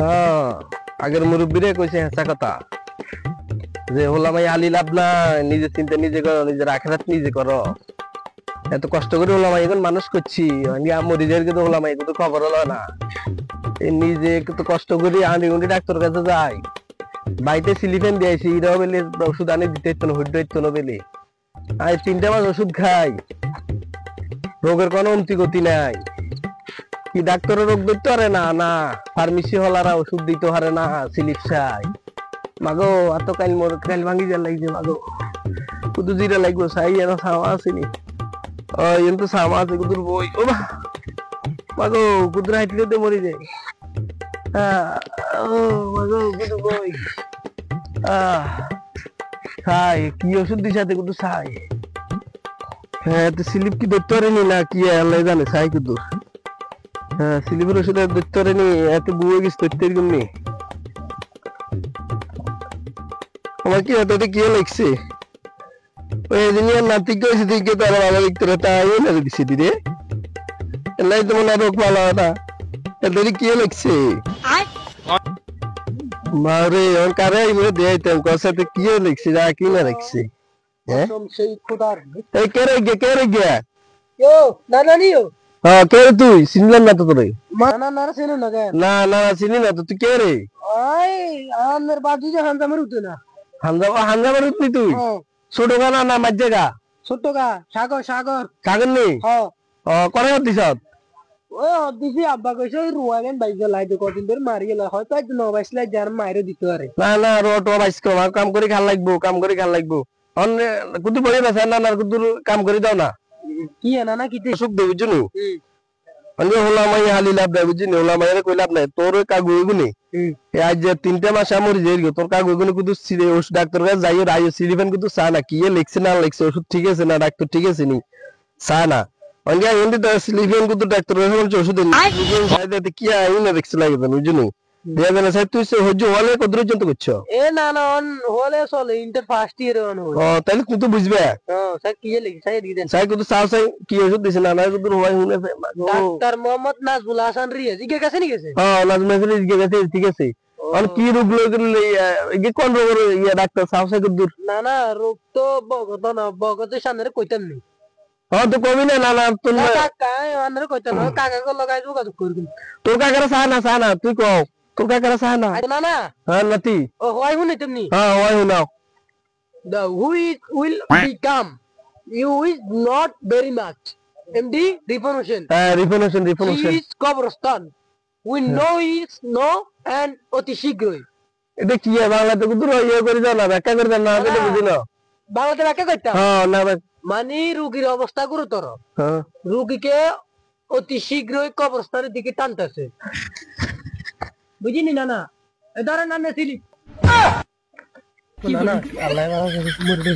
হ্যাঁ আগের মুরব্বীরে কইছে হেঁচা কথা যে হলাম এই আলি লাভ না, নিজে চিন্তা নিজে করো, নিজের আখেরাত নিজে করো। এত কষ্ট করে হলাম এখন মানুষ করছি, মরিজের কিন্তু হলাম কিন্তু খবর হলো না। এই নিজে একটু কষ্ট করি আনি উনি ডাক্তার কাছে যাই, বাড়িতে সিলিফেন দিয়েছি এরাও বেলে ওষুধ আনি দিতে হইতো না, হইতে হইতো না বেলে। আর 3 মাস ওষুধ খাই, রোগের কোনো উন্নতি গতি নাই। কি ডাক্তারের রোগ ধরতে পারে না, না ফার্মেসি হলারা ওষুধ দিতে পারে না, সিলিপ চাই। মাগো এত কাইল ভাঙি যা লাগছে মাগো, কুদু জিরা লাগবো চাই যেন ছাওয়া আসেনি। তো ছাওয়া আছে কুদুর বই ও মাগো, কুদুর হাইটলে মরি যায়। মাগো কুদু বই ছাই কি ওষুধ দিছে কুদু ছাই। হ্যাঁ তো স্লিপ কি ধরতে পারেনি না কি আল্লাহ জানে, ছাই কুদু। হ্যাঁ স্লিপের ওষুধ ধরতে পারেনি, এত বুয়ে গেছে ধরতে এরকম নেই। আমার কি এত কি লাগছে ওই দিনের নাতি কইছে দিকে তার বাবা দেখতে তাই না দিছে দিরে এলাই তো মনে রোগ ভালো না এত কি লাগছে মারে ওর কারে ইমে দেইতাম কসাতে কি লাগছে যা কি না লাগছে। হ্যাঁ সেই খোদার এই কেরে গে ও নানা নিও। হ্যাঁ কে তুই চিনলাম না তো তোরে। নানা নানা চিনো না কেন? না না চিনি না তো, তুই কে রে? ওই আমার বাজু যে হানজামের উঠে না। হানজামের উঠনি তুই? ছোট গা না মাঝে গা? ছোট গা সাগর সাগর সাগর নেই। করে দিস ওই দিছি আব্বা কইছে ওই রুয়ালেন বাইজে লাইতে কদিন ধরে মারি গেল, হয়তো আজ 9 বাইসলাই যার মাইরে দিতে পারে। না না রোটো বাইস কর, কাম করে খাল লাগবো, কাম করে খাল লাগবো। অন্য কুতু বলি না না না কুতুর কাম করে দাও না। কি না না কিতে সুখ দেব জুনু মানে হলাম এই হালি লাভ দেব জুনু হলাম এর কই লাভ নাই তোর কাগু এগুনি। আজ যে 3 মাস আমরি যাই তোর কাগু এগুনি কুতু ওষুধ ডাক্তার কাছে যাইও রাইও সিলিফেন কুতু চা না কি লিখছে না লিখছে ওষুধ ঠিক আছে না ডাক্তার ঠিক আছে নি চা না অঙ্গা এন্ড তো সিলিফেন কুতু ডাক্তার কাছে বলছে ওষুধ নি সাইডে কি আই না দেখছ লাগবে বুঝুনু দেবে না সাই তুই হজ্জ হলে কদর জন্ত করছো। এ না না অন হলে চলে ইন্টার ফার্স্ট ইয়ার অন হল। তাহলে তুই তো বুঝবে। স্যার কি লিখছে সাই দি দেন সাই কুতু চাও সাই কি ওষুধ দিছ না না কুতু হয় হুনে ডাক্তার মোহাম্মদ নাজবুল হাসান রিয়াজ ইগে কাছে নি গেছে। নাজমুল হাসান ইগে গেছে ঠিক আছে। আর কি রোগ লইলে এই কোন রোগের ইয়া ডাক্তার চাও সাই কুতু না না রোগ তো বগত না বগতের সামনে কইতাম নি। তো কবি না না না তোর কাকা আনরে কইতাম না কাকাকে লাগাই যোগাযোগ করবি। তোর কাকারা চা না তুই কও তোর কাকারা চা না। না না হ্যাঁ নাতি ও হয় হুনি তুমি। হ্যাঁ হয় হুনাও the who is will become you is not very much md reformation রিফনেশন is কবরস্থান we know is no and অতি শীঘ্রই। এটা কি বাংলাতে কুদুর ইয়ে করে দাও না ব্যাখ্যা করে দাও না এটা বুঝি না বাংলাতে ব্যাখ্যা করতাম। হ্যাঁ না মানে রোগীর অবস্থা গুরুতর, হ্যাঁ রোগীকে অতি শীঘ্রই কবরস্থানের দিকে টানতেছে বুঝিনি না না এ ধরে না নেছিলি না না আল্লাহ মরবে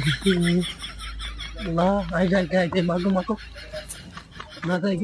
না আই যাই মাগো মাগো না যাই